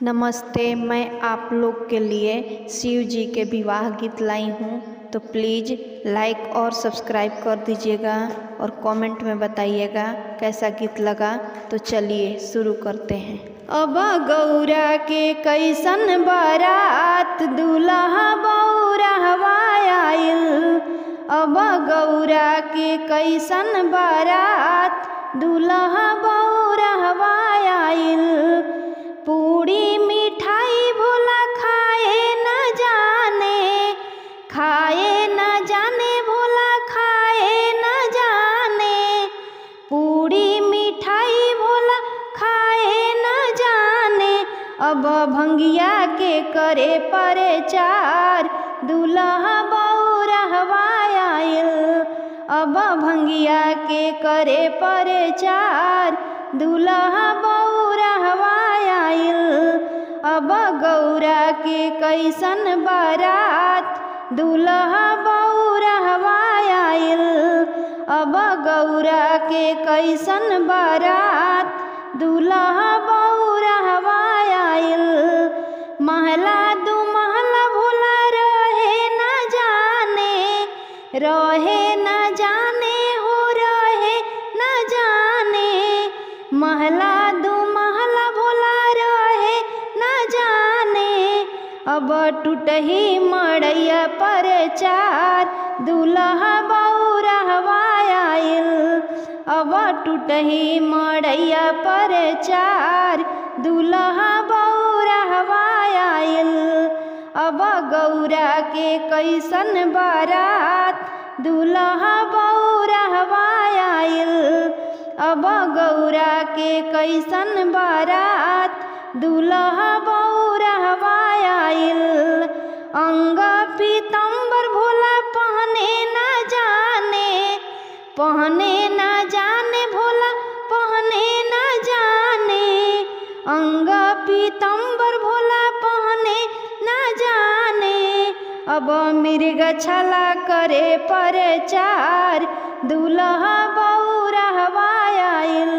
नमस्ते, मैं आप लोग के लिए शिव जी के विवाह गीत लाई हूँ, तो प्लीज़ लाइक और सब्सक्राइब कर दीजिएगा और कमेंट में बताइएगा कैसा गीत लगा। तो चलिए शुरू करते हैं। अब गौरा के कैसन बारात दूल्हा बौरहवा आइल। अब गौरा के कैसन बारात दूल्हा बौरहवा आइल। पूड़ी मिठाई भोला खाए न जाने भोला खाए न जाने। पूड़ी मिठाई भोला खाए न जाने। अब भंगिया के करे प्रचार दूल्हा बौरहवा आइल। अब भंगिया के करे प्रचार दूल्हा बौरहवा आइल। अब गौरा के कैसन बारात दूल्हा बौरहवा आइल। अब गौरा के कैसन बारात दूल्हा बौरहवा आइल। महला दू महला भोला रहे न जाने हो रहे न जाने। महला दू महला भोला रहे न जाने। अब टूटही मड़ैया प्रचार दूल्हा बौरहवा आइल। अब टूटही मड़ैया प्रचार दूल्हा बौरहवा आइल। अब गौरा के कैसन बारात दूल्हा बौरहवा आइल। अब गौरा के कैसन बारात दूल्हा बौरहवा आइल। अंग पीतम्बर भोला पहने न जाने भोला पहने न जाने। अंग पीतम्बर भोला पहने न जाने। अब मृग छला करे प्रचार दूल्हा बौरहवा आइल।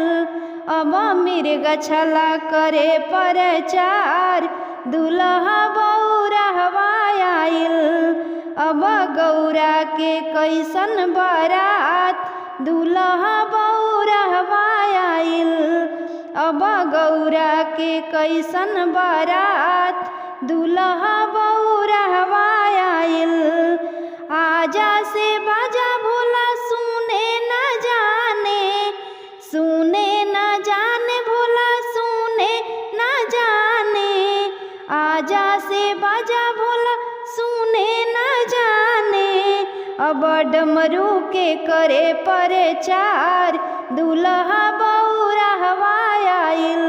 अब मृग छला करे प्रचार दूल्हा बौरहवा आइल। अब गौरा के कैसन बारात दूल्हा बौरहवा आइल। अब गौरा के कैसन बारात दूल्हा बौरहवा आइल। आजा से बाजा भोला सुने न जाने भोला सुने न जाने। आजा से बाजा भोला सुने न जाने। अब डमरू के करे प्रचार दूल्हा बौरहवा आइल।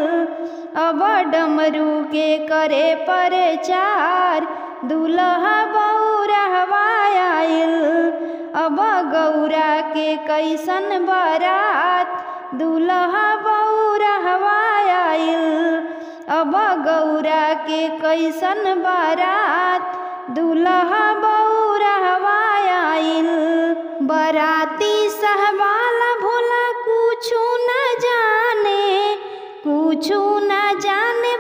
अब डमरू के करे प्रचार दूल्हा बौरहवा आइल। अब गौरा के कैसन बारात दूल्हा बौरहवा आइल। अब गौरा के कैसन बारात दूल्हा बौरहवा आइल। बाराती सहबाला भोला कुछु न जाने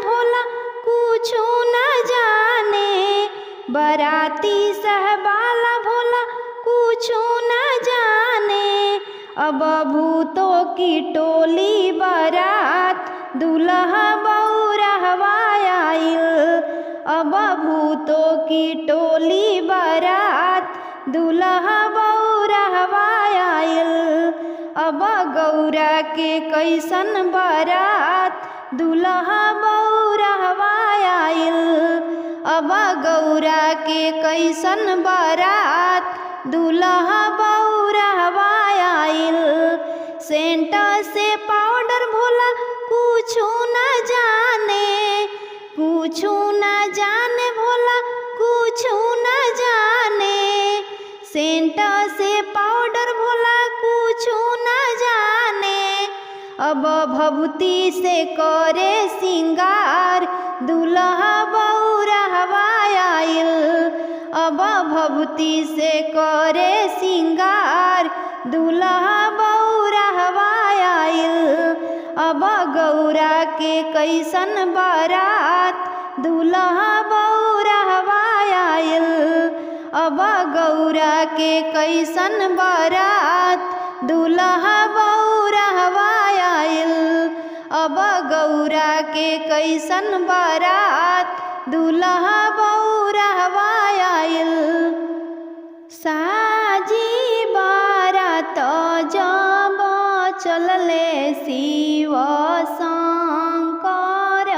भोला कुछु न जाने। बाराती सहबाला भोला कुछु न जाने। अब भूतों की टोली बारात दूल्हा बौरहवा आइल। अब भूतों की टोली बारात दूल्हा बौरहवा आइल। अब गौरा के कैसन बारात दूल्हा बौरहवा आइल। अब गौरा के कैसन बारात दूल्हा बौरहवा आइल। सेंट से पाउडर भोला कुछु न जाने भोला कुछु न जाने। सेंट से पाउडर भोला कुछु न जाने। अब भभूति से करे सिंगार दूल्हा बौरहवा आइल। अब भभूति से करे सिंगार दूल्हा बौरहवा आइल। अब गौरा के कैसन बारात दूल्हा बौरहवा आइल, अब गौरा के कैसन बारात। दूल्हा बौरहवा आइल, अब गौरा के कैसन बारात। दूल्हा बौरहवा आइल, साजी बारात जब चलले शिव शंकर,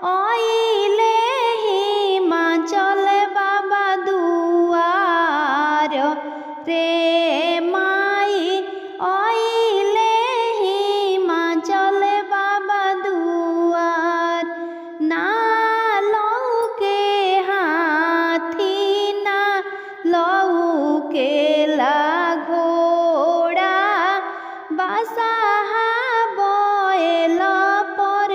आइले हिमाचल बाबा दुआर रे माई। आइले हिमाचल बाबा दुआर, ना लौके हाथी ना लौकेला घोड़ा, बसहा बैल पर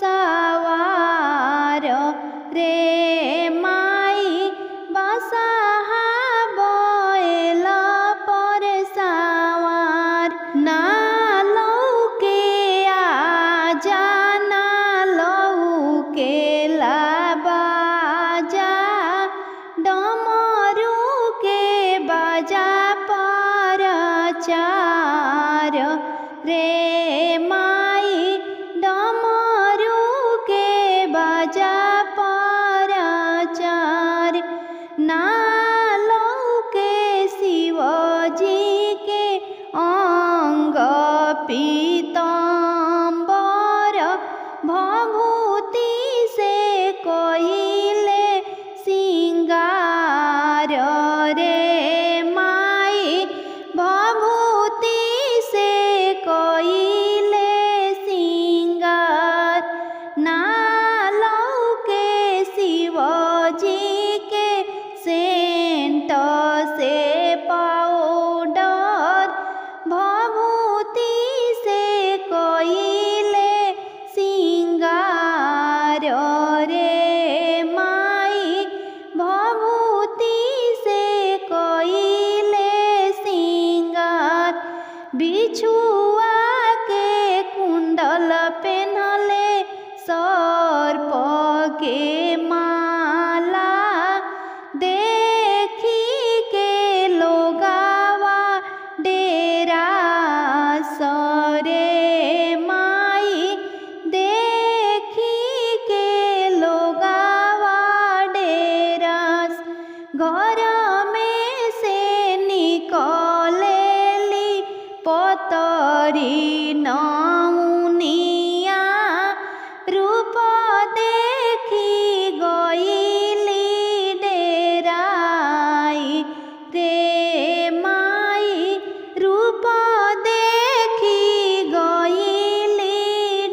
सवार रे माई। बसहा बैल पर सवार, ना लौके आजा ना लौकेला बाजा, डमरू के बाजा पर चार रे माई। डमरू के बाजा पर चार, ना लौके शिवजी के अंग पीताम्बर, भभूति से कइले सिंगार रे माई। भभूति से कइले सिंगार, ना लौके शिवजी के सेंट से पाउडर, भभूति से कइले सिंगार रे माई। भभूति से कइले सिंगार, बिछुआ के कुंडल पेन्हले, सर्प के माला, देखी के लोगावा डेरा सरे माई। देखी के लोगावा डेरास, घर में से निकलेली पतरी नौनिया, रूप देखी गइली डेराई रे माई। रूप देखी गइली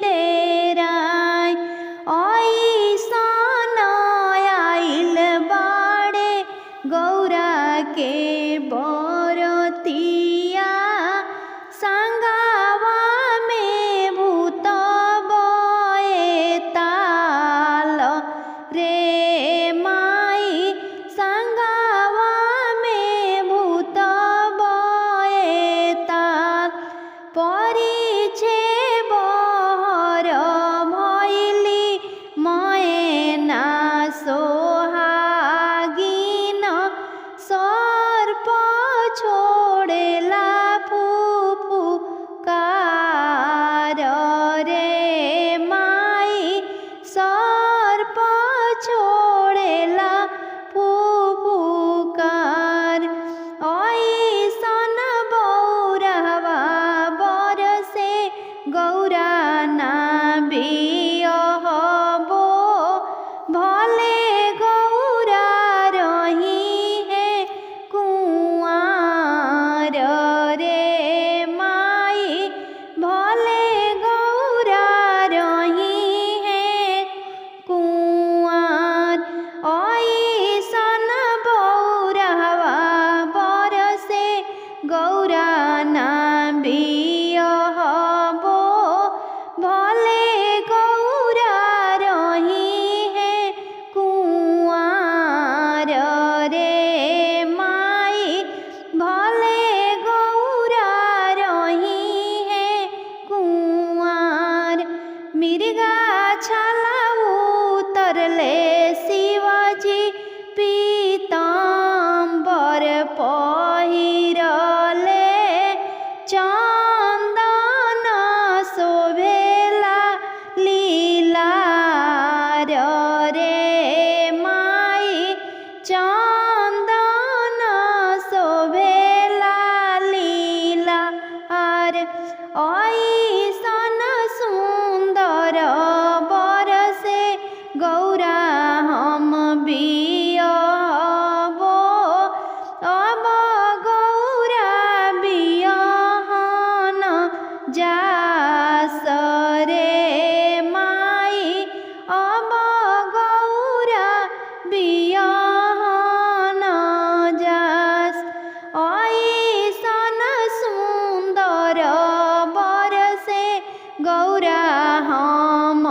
डेराई, ऐसन आइल बाड़े गौरा के बरतिया, संगावा में भूत बैताल रे माई। संगावा में भूत बैताल, परिछे बहर भइली मैना सोहागिन, सर्प छोड़ेला फुफकार रे माई। सर्प छोड़ेला फुफकार, ऐसन बौरहवा बरसे गौरा ना बियहबो, भले गौरा रही है कुंवार रे माई। भले गौरा रही है कुंवार, ऐसन बौरहवा बरसे गौरा ना बियहबो, भले गौरा रही है कुंवार रे माई। भले गौरा रही है कुंवार, मिर्गा छाला उतरले बियाहबो अब गौरा बियाहन जास रे माई अब गौरा बियाहन जास ऐसन सुंदर बर से गौरा हम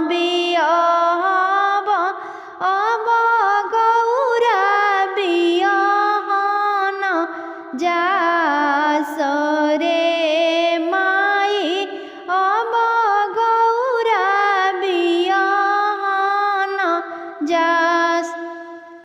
बियाहब अब गौरा बियाहन जास रे